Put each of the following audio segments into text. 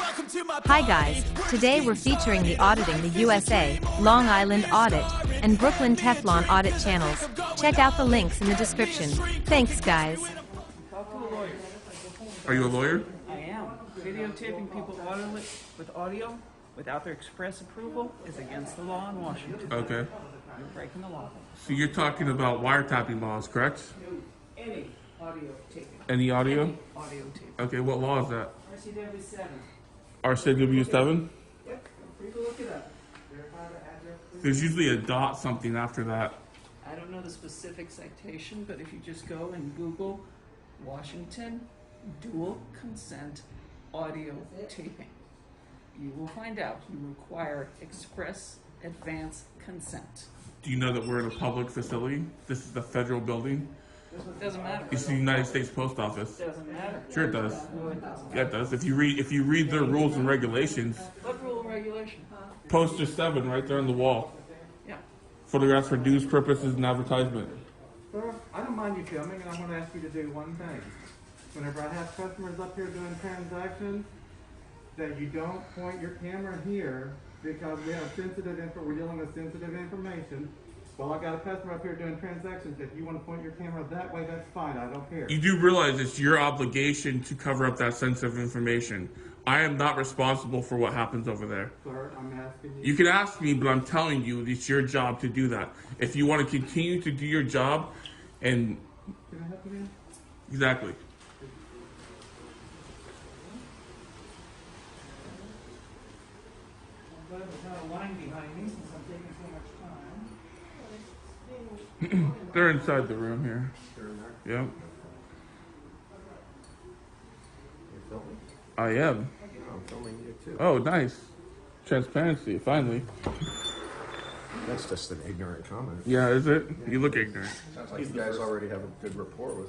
Hi guys, today we're featuring the Auditing the USA, Long Island Audit, and Brooklyn Teflon Audit channels. Check out the links in the description. Thanks guys. Talk to a lawyer. Are you a lawyer? I am. Videotaping people with audio without their express approval is against the law in Washington. Okay. You're breaking the law. So you're talking about wiretapping laws, correct? Any audio taping. Any audio? Any audio taping. Okay, what law is that? RCW 7. RCW 7? Yep. Free to look it up. There's usually a dot something after that. I don't know the specific citation, but if you just go and Google Washington dual consent audio taping, you will find out you require express advance consent. Do you know that we're in a public facility? This is the federal building. It doesn't matter. It's the United States Post Office. It doesn't matter. Sure it does. No, it doesn't. Yeah, it does. If you read their rules and regulations, What rule and regulation? poster 7 right there on the wall. Yeah. Photographs for news purposes and advertisement. Sir, I don't mind you filming, and I'm going to ask you to do one thing. Whenever I have customers up here doing transactions, that you don't point your camera here because we have we're dealing with sensitive information. Well, I got a customer up here doing transactions. If you want to point your camera that way, that's fine. I don't care. You do realize it's your obligation to cover up that sensitive information. I am not responsible for what happens over there. Sir, I'm asking you. You can ask me, but I'm telling you, it's your job to do that. If you want to continue to do your job, and Can I help you, man? exactly. I'm glad there's not a line behind me since I'm taking so much time. They're inside the room here. Yep. You're filming? I am. I'm filming you too. Oh, nice. Transparency, finally. That's just an ignorant comment. Yeah, is it? You look ignorant. Sounds like you guys already have a good rapport with.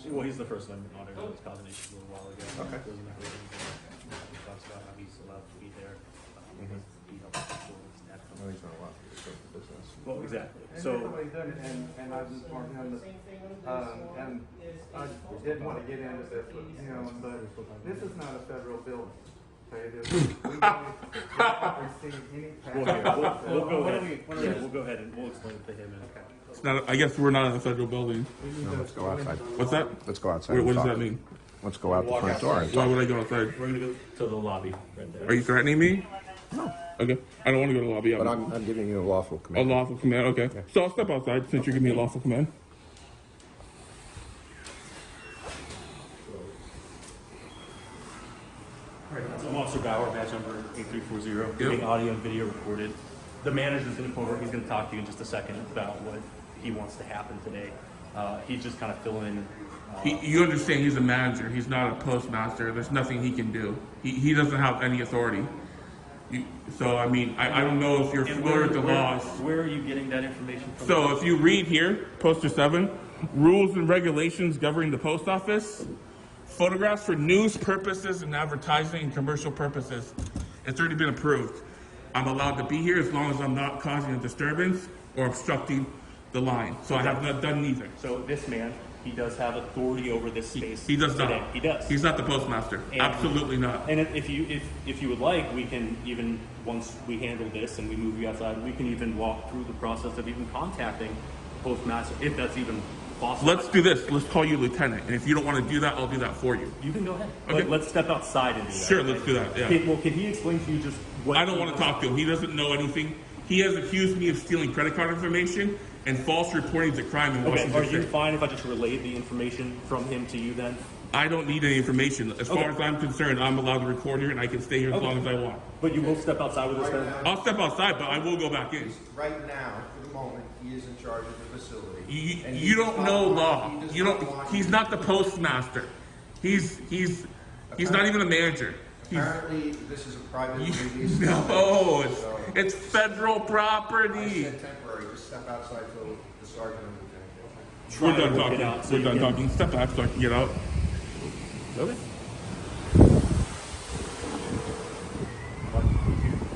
Well, he's the First Amendment auditor that was causing issues a little while ago. Okay. He talks about how he's allowed to be there. He helps people with that. No, he's not allowed to discuss the business. Well, exactly. And So, that's what he's done, and I just informed him that, and I didn't want to get into this with him, but this is not a federal building. Okay, we don't receive any we'll go ahead. Yeah, we'll go ahead and we'll explain it to him. It's not. I guess we're not in a federal building. No, let's go outside. What's that? Let's go outside. What and does talk. that mean? Let's go out the front door and Why talk. would I go outside? We're going to go to the lobby right there. Are you threatening me? No. Okay. I don't want to go to the lobby. But I'm giving you a lawful A command. lawful command. Okay. Yeah. So I'll step outside since you're giving me a lawful command. I'm Officer Bauer, badge number 8340. Getting audio and video recorded. The manager's going to come over. He's going to talk to you in just a second about what he wants to happen today. He's just kind of filling in. You understand he's a manager. He's not a postmaster. There's nothing he can do. He doesn't have any authority. So, I mean, I don't know if you're familiar with the laws. Where are you getting that information from? So if you read here, poster 7, rules and regulations governing the post office, photographs for news purposes and advertising and commercial purposes. It's already been approved. I'm allowed to be here as long as I'm not causing a disturbance or obstructing the line. So I have not done neither. So this man, he does have authority over this space. He does today. not. He does. He's not the postmaster. And- Absolutely not. And if you would like, we can even, once we handle this and we move you outside, we can even walk through the process of even contacting the postmaster, if that's even possible. Let's do this. Let's call you lieutenant. And if you don't want to do that, I'll do that for you. You can go ahead. Okay. Let's step outside and do that. Sure, let's do that. Yeah. Okay, well, can he explain to you just what? I don't want to talk to him. He doesn't know anything. He has accused me of stealing credit card information and false reporting to crime in Okay, Washington are you State. fine if I just relay the information from him to you then? I don't need any information. As far Okay. as I'm concerned, I'm allowed to record here and I can stay here as long as I want. But you will step outside with us then? I'll step outside, but I will go back in. Right now, for the moment, he is in charge of the facility. You don't know law. You don't. He's not the postmaster. He's not even a manager. Apparently, this is a private release. No, it's federal I property. said temporary, just step outside till the sergeant and lieutenant. We're done to work talking. it out so We're you done can- talking. Step back so I can get out. Okay.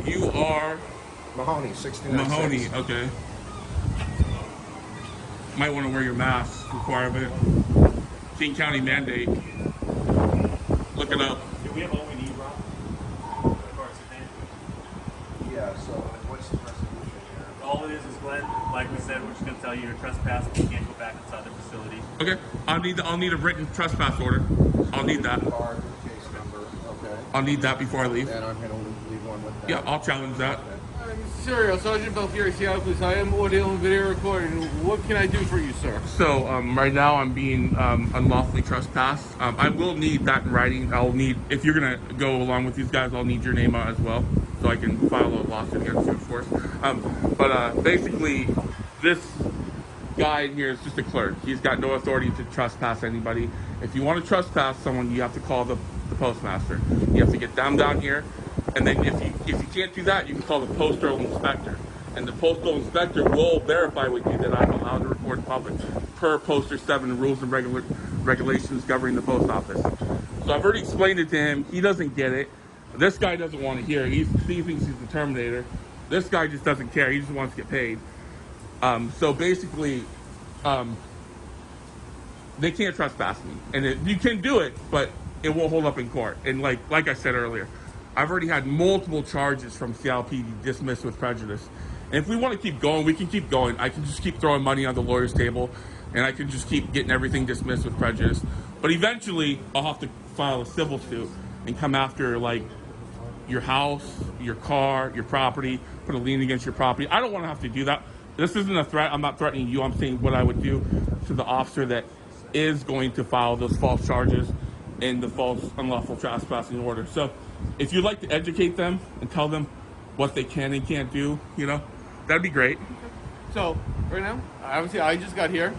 You are Mahoney, 69. Mahoney. Okay. Might want to wear your mask requirement. King County mandate. look it up. Do we have all we need, Rob? As far as the name? Yeah, so what's the resolution here? All it is Glenn, like we said, we're just going to tell you you're trespassing. You can't go back inside the facility. Okay, I'll need a written trespass order. I'll need that. Card, case number, okay. I'll need that before I leave. And I'm gonna leave one with that. Yeah, I'll challenge that. Serial Sergeant Belfieri, Seattle Police. I am audio and video recording. What can I do for you, sir? So right now I'm being unlawfully trespassed. I will need that in writing. I'll need, if you're gonna go along with these guys, I'll need your name out as well, so I can file a lawsuit against you, of course. But basically, this guy in here is just a clerk. He's got no authority to trespass anybody. If you want to trespass someone, you have to call the postmaster. You have to get them down here. And then if you can't do that, you can call the postal inspector. And the postal inspector will verify with you that I'm allowed to record in public per Poster 7 rules and regulations governing the post office. So I've already explained it to him. He doesn't get it. This guy doesn't want to hear it. He thinks he's the Terminator. This guy just doesn't care. He just wants to get paid. So basically, they can't trespass me. And you can do it, but it won't hold up in court. And like I said earlier, I've already had multiple charges from Seattle PD dismissed with prejudice. And if we want to keep going, we can keep going. I can just keep throwing money on the lawyer's table, and I can just keep getting everything dismissed with prejudice. But eventually, I'll have to file a civil suit and come after, like, your house, your car, your property, put a lien against your property. I don't want to have to do that. This isn't a threat. I'm not threatening you. I'm saying what I would do to the officer that is going to file those false charges in the false unlawful trespassing order. So if you'd like to educate them and tell them what they can and can't do, that'd be great. So, right now, obviously, I just got here.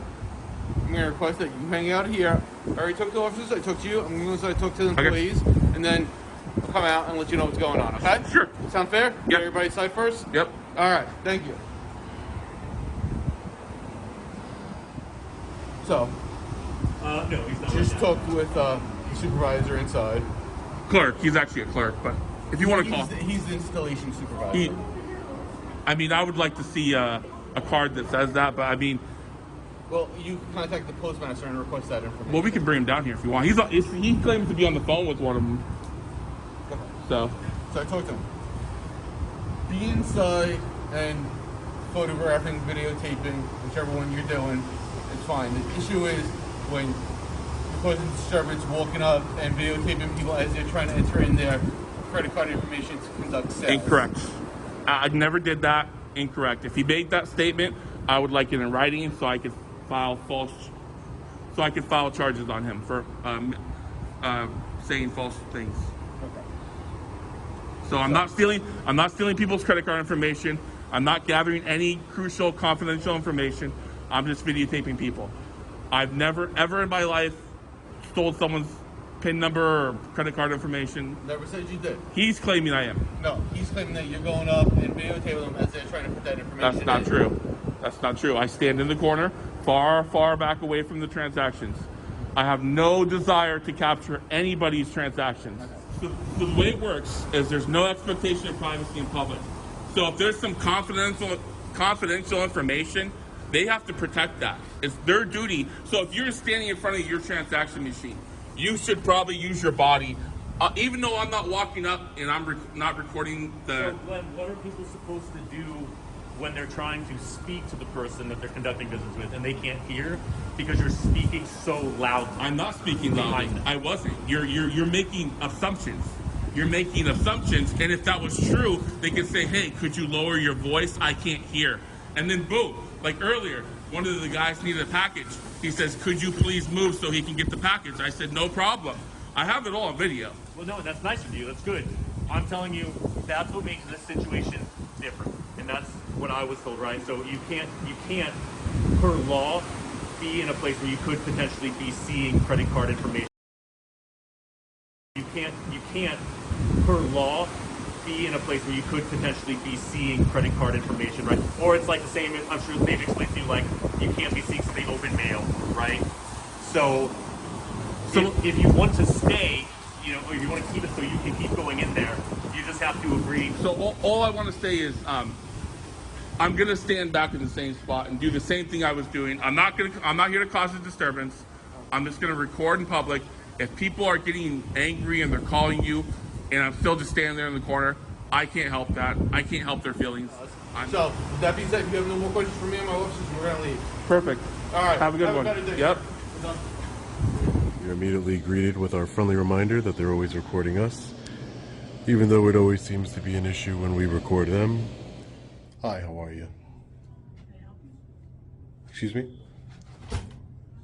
I'm going to request that you hang out here. I already talked to the officers. I talked to you. I'm going to talk to the employees. Okay. And then I'll come out and let you know what's going on, okay? Sure. Sound fair? Yep. Get everybody's side first? Yep. All right. Thank you. So, No, he's not. just right now. talked with the supervisor inside. Clerk. He's actually a clerk, but if you want to call... He's the installation supervisor. I would like to see a card that says that, but Well, you contact the postmaster and request that information. well, we can bring him down here if you want. He claims to be on the phone with one of them. So I talked to him. Be inside and photographing, videotaping, whichever one you're doing, it's fine. The issue is when you're causing disturbance, walking up and videotaping people as they're trying to enter in their credit card information to conduct sales. incorrect. I never did that. Incorrect. If he made that statement, I would like it in writing so I could file charges on him for saying false things. Okay. So I'm not stealing people's credit card information. I'm not gathering any crucial confidential information. I'm just videotaping people. I've never ever in my life stole someone's PIN number or credit card information. Never said you did. He's claiming I am. No, he's claiming that you're going up and videotaping them as they're trying to put that information That's not in. true. That's not true. I stand in the corner, far, far back away from the transactions. I have no desire to capture anybody's transactions. So the way it works is there's no expectation of privacy in public. So if there's some confidential information, they have to protect that. It's their duty. So if you're standing in front of your transaction machine, you should probably use your body. Even though I'm not walking up and I'm not recording the... So, Glenn, what are people supposed to do when they're trying to speak to the person that they're conducting business with and they can't hear because you're speaking so loudly? I'm not speaking loudly. I wasn't. You're making assumptions. You're making assumptions, and if that was true, they could say, hey, could you lower your voice? I can't hear. And then boom, like earlier, one of the guys needed a package. He says, could you please move so he can get the package? I said, no problem. I have it all on video. Well, no, that's nice of you. That's good. I'm telling you, that's what makes this situation different. And that's what I was told, right? So you can't, per law, be in a place where you could potentially be seeing credit card information. You can't, per law, be in a place where you could potentially be seeing credit card information, right? Or it's like the same, I'm sure they've explained to you, like, you can't be seeing the open mail, right? So if you want to stay, or you want to keep it so you can keep going in there, you just have to agree. So all I want to say is, I'm going to stand back in the same spot and do the same thing I was doing. I'm not here to cause a disturbance. I'm just going to record in public If people are getting angry and they're calling you, and I'm still just standing there in the corner, I can't help that. I can't help their feelings. So, with that being said, if you have no more questions for me and my officers, we're going to leave. Perfect. All right. Have a good one. better day. Yep. You're immediately greeted with our friendly reminder that they're always recording us, even though it always seems to be an issue when we record them. Hi, how are you? Excuse me?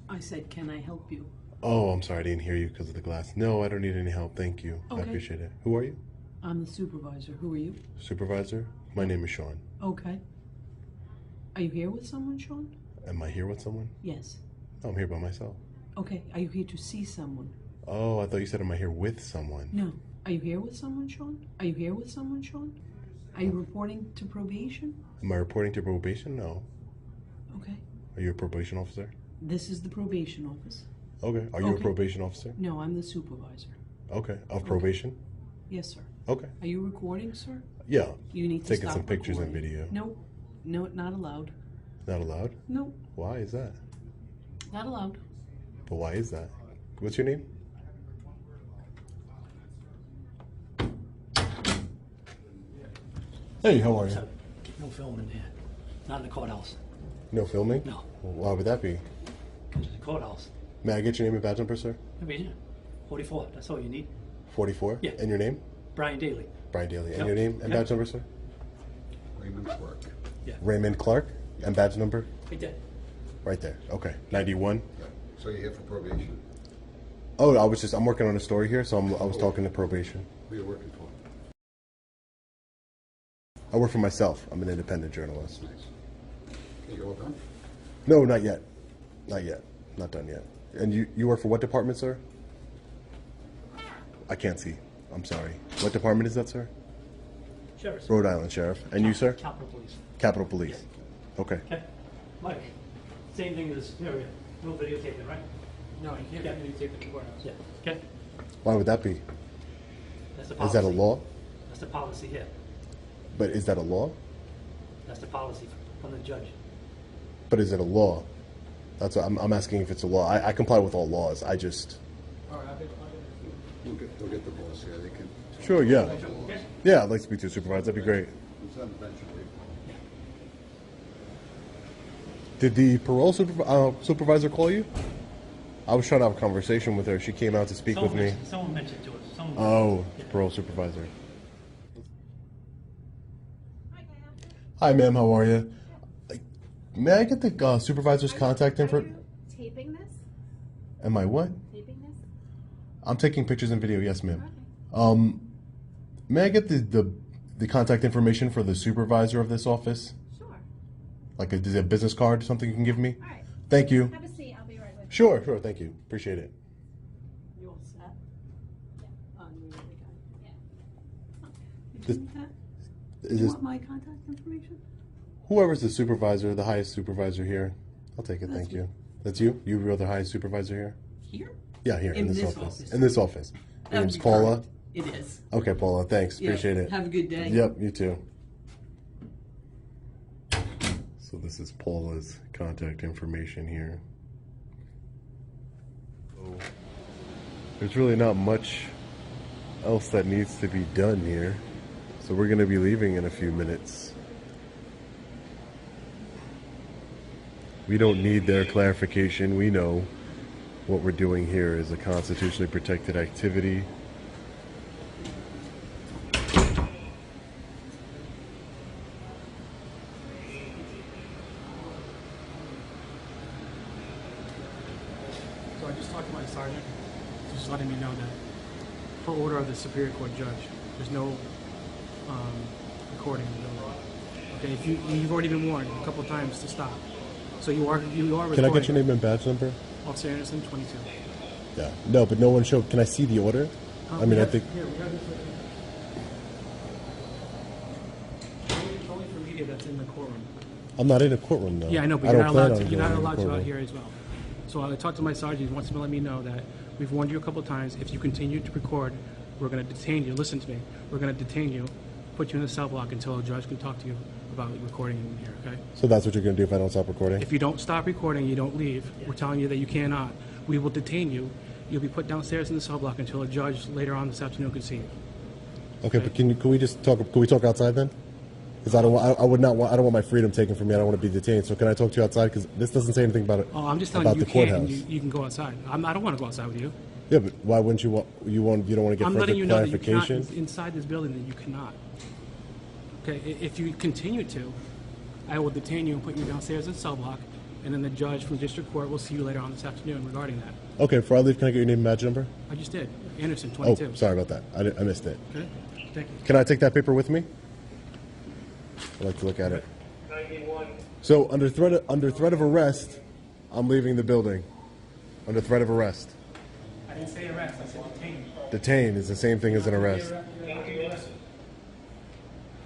I said, can I help you? Oh, I'm sorry, I didn't hear you because of the glass. No, I don't need any help, thank you. I Okay. appreciate it. Who are you? I'm the supervisor. Who are you? Supervisor? My name is Sean. Okay. Are you here with someone, Sean? Am I here with someone? Yes. No, I'm here by myself. Okay. Are you here to see someone? Oh, I thought you said am I here with someone? No. Are you here with someone, Sean? Are you here with someone, Sean? Are you reporting to probation? Am I reporting to probation? No. Okay. Are you a probation officer? This is the probation office. Okay. Are you a Okay. probation officer? No, I'm the supervisor. Okay. Of probation? Yes, sir. Okay. Are you recording, sir? Yeah. You need to Taking stop some pictures and recording. video. No. No, not allowed. Not allowed? No, Why is that? not allowed. But why is that? What's your name? Hey, how are you? No filming here. Not in the courthouse. No filming? No. Well, why would that be? It's the courthouse. May I get your name and badge number, sir? I mean, 44. That's all you need. 44? Yeah. And your name? Brian Daly. Brian Daly. And Yep. your name and Yep. badge number, sir? Raymond Clark. Yeah. Raymond Clark. And badge number? Right there. Right there. Okay. 91. Yeah. So you're here for probation? Oh, I'm working on a story here, so I was talking to probation. Who are you working for? I work for myself. I'm an independent journalist. Nice. Okay, you all done? No, not yet. Not yet. Not done yet. And you work for what department, sir? I can't see. I'm sorry. What department is that, sir? Sheriff. Rhode Island Sheriff. And you, sir? Capitol Police. Capitol Police. Okay. Okay. Mike, same thing as Superior. No videotaping, right? No, you can't videotape in the courthouse. Yeah. Okay. Why would that be? That's the Is policy. that a law? That's the policy here. But is that a law? That's the policy from the judge. But is it a law? That's what I'm asking if it's a law. I comply with all laws. I just... All right, We'll get the boss here. They can. Sure, yeah. Yeah, I'd like to speak to a supervisor. That'd be great. It's on the bench, I believe. Did the parole supervisor call you? I was trying to have a conversation with her. She came out to speak with me. Someone mentioned to us. Someone Oh, Yeah. parole supervisor. Hi, ma'am. How are you? May I get the supervisor's contact info? Are you taping this? Am I what? Taping this? I'm taking pictures and video. Yes, ma'am. Okay. May I get the contact information for the supervisor of this office? Sure. Like is it a business card or something you can give me? All right. Thank you. Have a seat. I'll be right with you. Sure. Thank you. Appreciate it. You all set? Yeah. You the guy. Yeah. You This- done with that? Is You this want my contact information? whoever's the supervisor, the highest supervisor here? I'll take it. That's Thank me. you. That's you. You're the highest supervisor here. Here? Yeah, here in In this this office. office. In this office. Your That would name's be Paula. correct. It is. Okay, Paula. Thanks. Yeah. Appreciate it. Have a good day. Yep, you too. So this is Paula's contact information here. So there's really not much else that needs to be done here. So we're going to be leaving in a few minutes. We don't need their clarification. We know what we're doing here is a constitutionally protected activity. So I just talked to my sergeant, just letting me know that per order of the Superior Court judge, there's no recording in the building. Okay, if you've already been warned a couple of times to stop. So you are recording. Can I get your name and badge number? Officer Anderson, 22. Yeah. No, but no one showed. Can I see the order? I mean, I think. Here, we have this right here. It's only for media that's in the courtroom. I'm not in a courtroom though. Yeah, I know, but I you're don't not plan allowed on to. You're going not in the allowed to out courtroom. here as well. So I talked to my sergeant. He wants to let me know that we've warned you a couple of times. If you continue to record, we're going to detain you. Listen to me. We're going to detain you, put you in the cell block until a judge can talk to you about recording in here. Okay? So that's what you're going to do if I don't stop recording? If you don't stop recording, you don't leave. We're telling you that you cannot. We will detain you, You'll be put downstairs in the cell block until a judge later on this afternoon can see you. Okay, but can we just talk? Can we talk outside then? Because I don't want my freedom taken from me. I don't want to be detained. So can I talk to you outside? Because this doesn't say anything about it. Oh, I'm just telling about you, the can't, courthouse. and you can go outside. I don't want to go outside with you. Yeah, but why wouldn't you want? You don't want to get I'm further letting you know that you clarification? cannot, inside this building, that you cannot. Okay, if you continue to, I will detain you and put you downstairs in the cell block, and then the judge from district court will see you later on this afternoon regarding that. Okay, before I leave, can I get your name and badge number? I just did. Anderson, 22. Oh, sorry about that. I missed it. Okay, thank you. Can I take that paper with me? I'd like to look at it. 91. So under threat of arrest, I'm leaving the building. Under threat of arrest. I didn't say arrest. I said detain. Detained is the same thing as an arrest.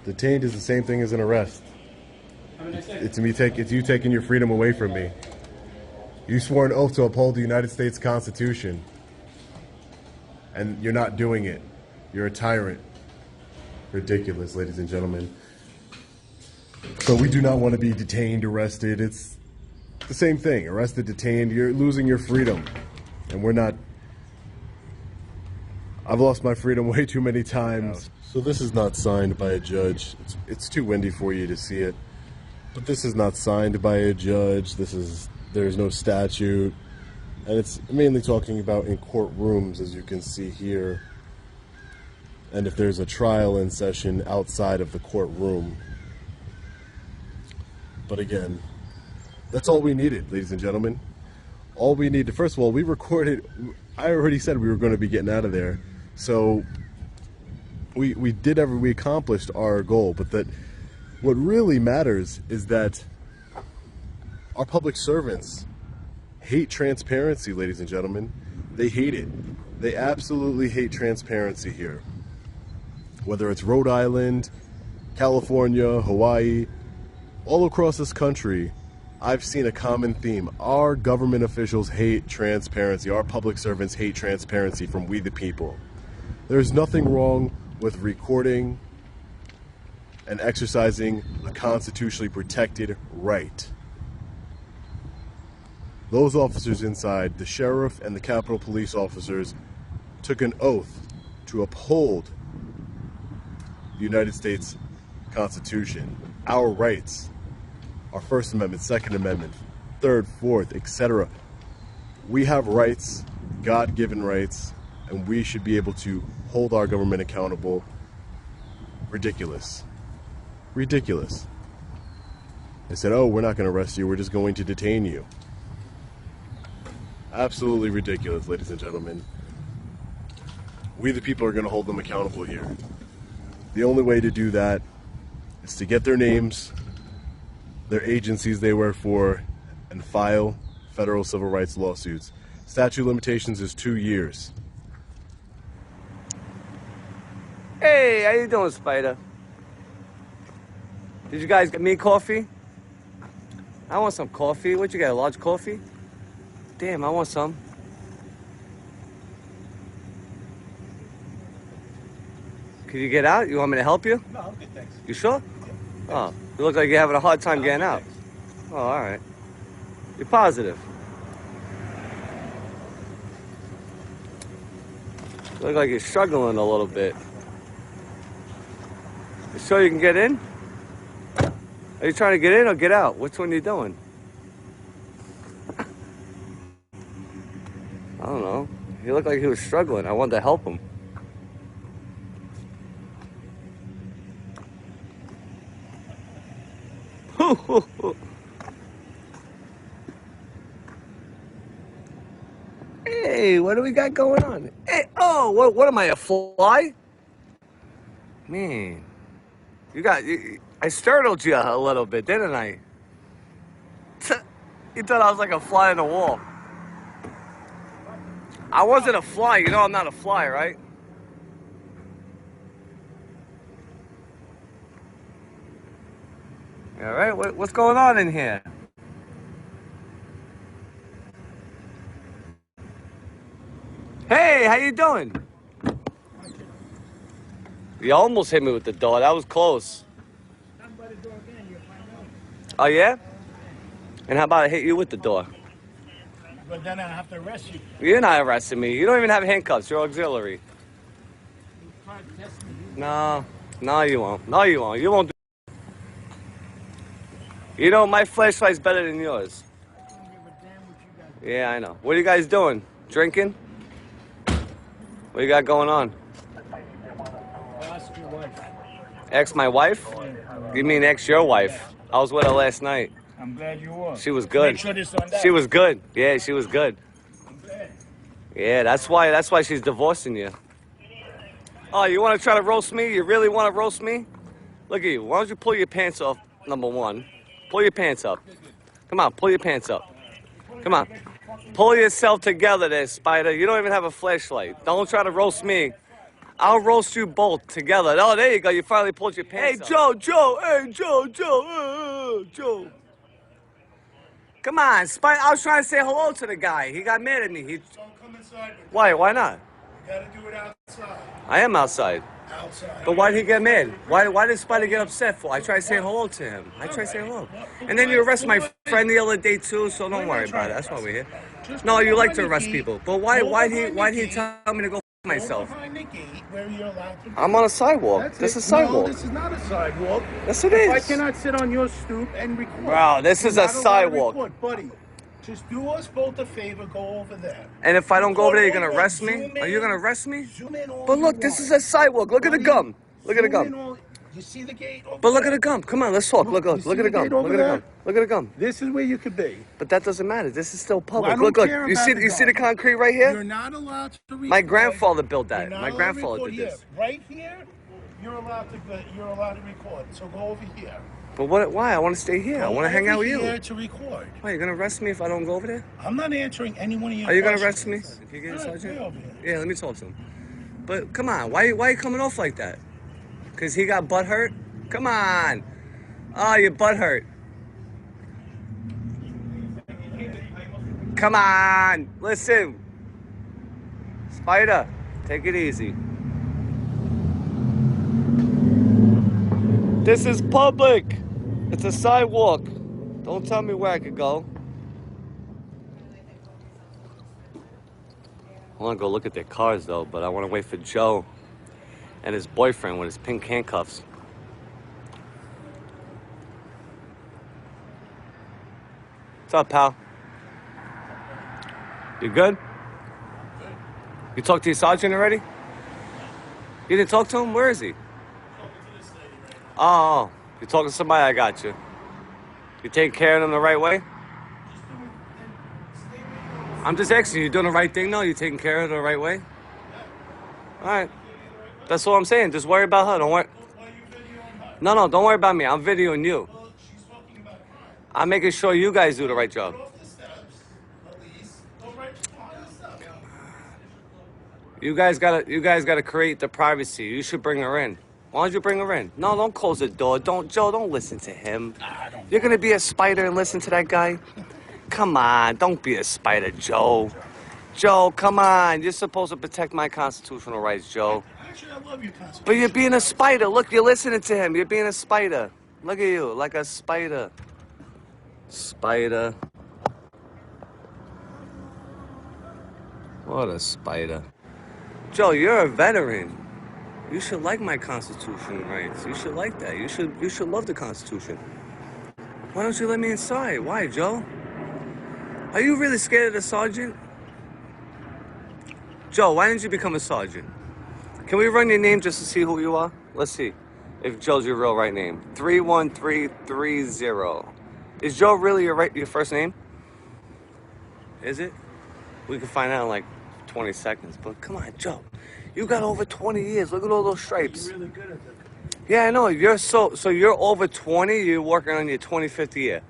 Detained is the same thing as an arrest. It's you taking your freedom away from me. You swore an oath to uphold the United States Constitution, and you're not doing it. You're a tyrant. Ridiculous, ladies and gentlemen. So we do not want to be detained, arrested. It's the same thing. Arrested, detained. You're losing your freedom, and we're not. I've lost my freedom way too many times. So this is not signed by a judge. It's too windy for you to see it. But this is not signed by a judge. There's no statute. And it's mainly talking about in courtrooms, as you can see here. And if there's a trial in session outside of the courtroom. But again, that's all we needed, ladies and gentlemen. All we needed, first of all, we recorded, I already said we were going to be getting out of there. So we accomplished our goal, but that what really matters is that our public servants hate transparency, ladies and gentlemen. They hate it. They absolutely hate transparency here. Whether it's Rhode Island, California, Hawaii, all across this country, I've seen a common theme. Our government officials hate transparency. Our public servants hate transparency from we the people. There's nothing wrong with recording and exercising a constitutionally protected right. Those officers inside, the sheriff and the Capitol Police officers, took an oath to uphold the United States Constitution, our rights, our First Amendment, Second Amendment, Third, Fourth, etc. We have rights, God-given rights, and we should be able to hold our government accountable. Ridiculous. Ridiculous. They said, oh, we're not going to arrest you, we're just going to detain you. Absolutely ridiculous, ladies and gentlemen. We the people are going to hold them accountable here. The only way to do that is to get their names, their agencies they work for, and file federal civil rights lawsuits. Statute of limitations is 2 years. Hey, how you doing, Spider? Did you guys get me coffee? I want some coffee. What you got, a large coffee? Damn, I want some. Can you get out? You want me to help you? No, I'm good, thanks. You sure? Oh, you look like you're having a hard time getting out. Oh, all right. You're positive. You look like you're struggling a little bit. You sure you can get in? Are you trying to get in or get out? Which one are you doing? I don't know. He looked like he was struggling. I wanted to help him. Hey, what do we got going on? Hey, oh, what am I, a fly? Man, I startled you a little bit, didn't I? You thought I was like a fly on the wall. I wasn't a fly. You know I'm not a fly, right? All right, what's going on in here? Hey, how you doing? You almost hit me with the door. That was close. Oh, yeah? And how about I hit you with the door? But then I have to arrest you. You're not arresting me. You don't even have handcuffs. You're auxiliary. No, you won't. No, you won't. You won't do. You know, my flashlight's better than yours. Yeah, I know. What are you guys doing? Drinking? What you got going on? Ask your wife. Ex my wife? You mean ex your wife? I was with her last night. I'm glad you were. She was good. Make sure this on that. She was good. Yeah, she was good. I'm glad. Yeah, that's why she's divorcing you. Oh, you want to try to roast me? You really want to roast me? Look at you. Why don't you pull your pants off, number one? Pull your pants up. Come on, pull your pants up. Come on. Pull yourself together there, Spider. You don't even have a flashlight. Don't try to roast me. I'll roast you both together. Oh, there you go. You finally pulled your pants up. Hey, Joe. Hey, Joe. Come on, Spider. I was trying to say hello to the guy. He got mad at me. Don't come inside with me. Why? Why not? You gotta do it outside. I am outside. Outside. But why did he get mad? Why did Spider get upset for? I tried saying hello to him. I tried saying hello. And then you arrested my friend the other day too, so don't worry about it. That's why we're here. No, you like to arrest people. But why did he tell me to go f myself? Behind the gate where you're allowed to. I'm on a sidewalk. This is sidewalk. No, this is not a sidewalk. Yes, it I is. cannot sit on your stoop and record. Bro, this is You're a not allowed to sidewalk. record, buddy. Just do us both a favor. Go over there. And if I don't go over there, you're gonna Zoom arrest me? in. Are you gonna arrest me? Zoom in all But look, you this want. is a sidewalk. Look at the gum. Look at the Zoom in gum. all- You see the gate over But look at there? the gum. Come on, let's talk. Look You at see the the gum. gate Look over at the there? gum. Look at the gum. This is where you could be. But that doesn't matter. This is still public. Well, I don't Look. care You about see the you see the gum. concrete right here? You're not allowed to record. My grandfather built that. You're not My allowed to grandfather record did here. this. Right here, you're allowed to record. So go over here. But why? I want to stay here. I want to hang out with Over you. here to record. Why, you gonna arrest me if I don't go over there? I'm not answering any one of your Are you gonna questions. arrest me if you get a All right, sergeant? way over here. Yeah, let me talk to him. But come on, why you coming off like that? Cause he got butt hurt? Come on. Oh, your butt hurt. Come on. Listen. Spider, take it easy. This is public. It's a sidewalk. Don't tell me where I could go. I want to go look at their cars, though, but I want to wait for Joe and his boyfriend with his pink handcuffs. What's up, pal? You good? You talked to your sergeant already? You didn't talk to him? Where is he? Oh, you talking to somebody? I got you. You taking care of them the right way? I'm just asking, you doing the right thing, though? You taking care of her the right way? All right. That's all I'm saying. Just worry about her. Don't worry. No, don't worry about me. I'm videoing you. I'm making sure you guys do the right job. You guys gotta create the privacy. You should bring her in. Why don't you bring her in? No, don't close the door. Joe, don't listen to him. You're gonna be a spider and listen to that guy? Come on, don't be a spider, Joe. Joe, come on. You're supposed to protect my constitutional rights, Joe. Actually, I love your concept. But you're being a spider. Look, you're listening to him. You're being a spider. Look at you, like a spider. Spider. What a spider. Joe, you're a veteran. You should like my constitutional rights. You should like that. You should love the Constitution. Why don't you let me inside? Why, Joe? Are you really scared of the sergeant? Joe, why didn't you become a sergeant? Can we run your name just to see who you are? Let's see if Joe's your real right name. 31330. Is Joe really your first name? Is it? We can find out in like 20 seconds. But come on, Joe. You got over 20 years. Look at all those stripes. You're really good at that. Yeah, I know. You're so you're over 20. You're working on your 25th year.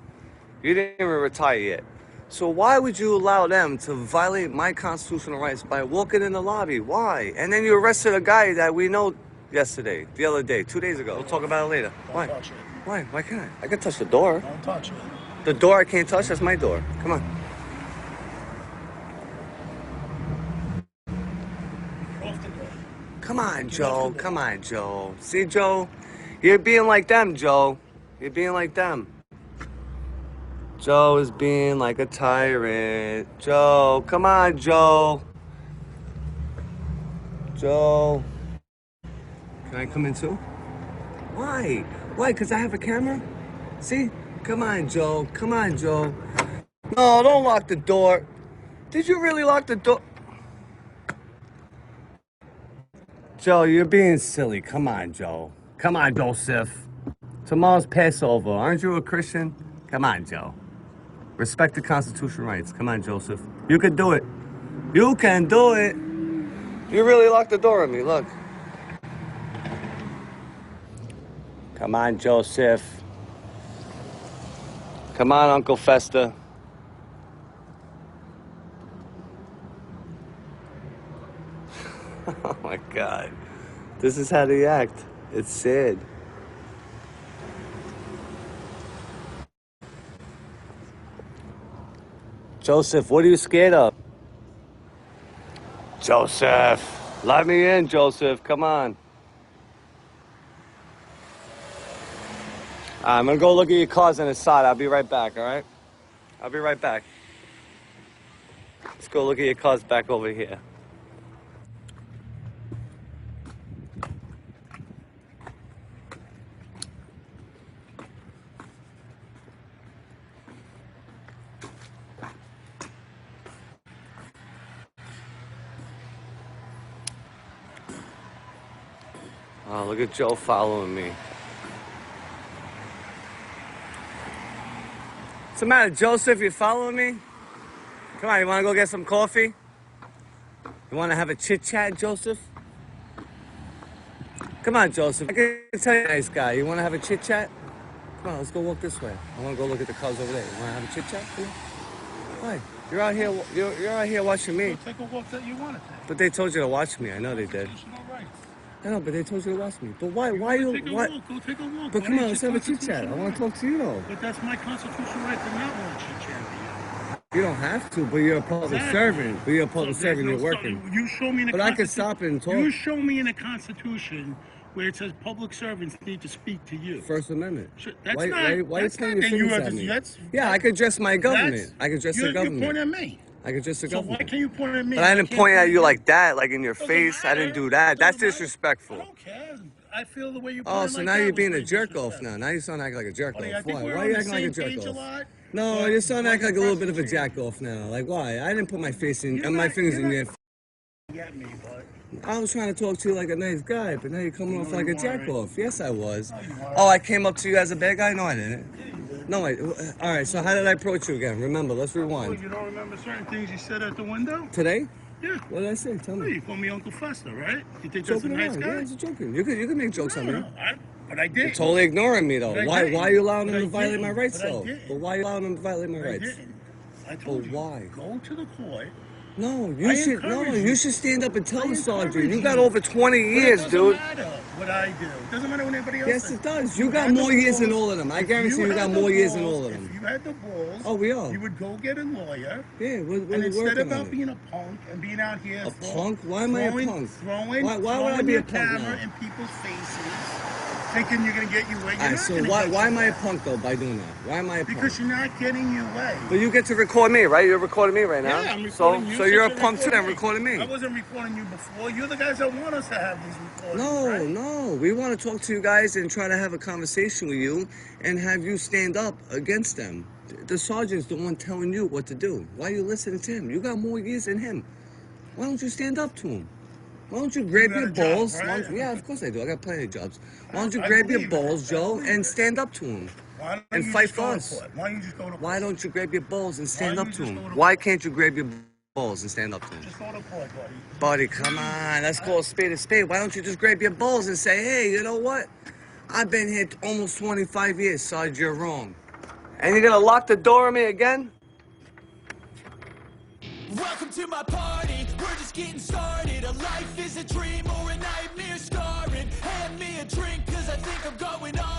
You didn't even retire yet. So why would you allow them to violate my constitutional rights by walking in the lobby? Why? And then you arrested a guy that we know yesterday, the other day, 2 days ago. We'll talk about it later. Why? Touch it. Why? Why can't I? I can touch the door. Don't touch it. The door I can't touch, that's my door. Come on. Off the door. Come on, Joe. Come on, Joe. See, Joe? You're being like them, Joe. You're being like them. Joe is being like a tyrant. Joe, come on, Joe. Joe. Can I come in too? Why? Why? Because I have a camera? See? Come on, Joe. Come on, Joe. No, don't lock the door. Did you really lock the door? Joe, you're being silly. Come on, Joe. Come on, Joseph. Tomorrow's Passover. Aren't you a Christian? Come on, Joe. Respect the constitutional rights. Come on, Joseph. You can do it. You can do it. You really locked the door on me. Look. Come on, Joseph. Come on, Uncle Fester. Oh my God. This is how they act. It's sad. Joseph, what are you scared of? Joseph. Let me in, Joseph. Come on. I'm gonna go look at your cars on the side. I'll be right back, all right? I'll be right back. Let's go look at your cars back over here. Oh, look at Joe following me. What's the matter, Joseph? You following me? Come on, you want to go get some coffee? You want to have a chit-chat, Joseph? Come on, Joseph. I can tell you're a nice guy. You want to have a chit-chat? Come on, let's go walk this way. I want to go look at the cars over there. You want to have a chit-chat? Why? You're out here. You're out here watching me. Go take a walk that you want to take. But they told you to watch me. I know they did. I know, but they told you to watch me. But why? Why you? Why? Go take a walk. But come on, let's have a chit-chat. I want to talk to you, though. But that's my constitutional right to not want to chit-chat with you. You don't have to, but you're a public servant. But you're a public servant. You're working. You show me in the But I could stop and talk. You show me in the Constitution where it says public servants need to speak to you. First Amendment. That's why not. are you pointing your fingers at me? Yeah, I could address my government. I could address the government. You're pointing at me. I could address the government. So why can't you point at me? But I didn't point at you like that, like in your face. I didn't do that. That's disrespectful. I don't care. I feel the way you. Oh, so now you're being a jerk off now. Now you sound like a jerk off. Why? Why are you acting like a jerk off? No, you sound like a little bit of a jack off now. Like why? I didn't put my face in, my fingers in your. Get me, but. I was trying to talk to you like a nice guy, but now you're coming off like a jack off. Yes, I was. Oh, I came up to you as a bad guy? No, I didn't. No, all right, so how did I approach you again? Remember, let's rewind. Oh, you don't remember certain things you said at the window? Today? Yeah. What did I say? Tell me. You called me Uncle Fester, right? You think that's a nice guy? Yeah, it's joking. You can make jokes on me. But I did. You're totally ignoring me, though. Why are you allowing them to violate my rights, though? But why are you allowing them to violate my rights? I told you. Why? Go to the court. No, you should stand up and tell the sergeant. You got over 20 years, dude. It doesn't matter what I do. It doesn't matter what anybody else does. Yes, it does. You got more years than all of them. I guarantee you got more years than all of them. If you had the balls, we are. You would go get a lawyer. Yeah, we're and instead working of being a punk and being out here, a punk? Why am I a punk? Why would I be a punk camera in people's faces, thinking you're gonna get your way. Alright, so why am I a punk though by doing that? Why am I a punk? Because you're not getting your way. But you get to record me, right? You're recording me right now. Yeah, I'm recording you. So you're a punk too, and recording me. I wasn't recording you before. You're the guys that want us to have these recordings. No. We want to talk to you guys and try to have a conversation with you and have you stand up against them. The sergeant's the one telling you what to do. Why are you listening to him? You got more years than him. Why don't you stand up to him? Why don't you grab your balls? Job, right? Yeah, of course I do. I got plenty of jobs. Why don't you grab your balls, Joe, and stand up to him? And fight for us. Why don't you just go to court? Why don't you grab your balls and stand up to him? Why can't you grab your balls and stand up to him? Just go to court, buddy. Buddy, come on. Let's call a spade a spade. Why don't you just grab your balls and say, hey, you know what? I've been here almost 25 years, Sarge, you're wrong. And you're going to lock the door on me again? Welcome to my party, we're just getting started. A life is a dream or a nightmare scarring. Hand me a drink, cause I think I'm going on.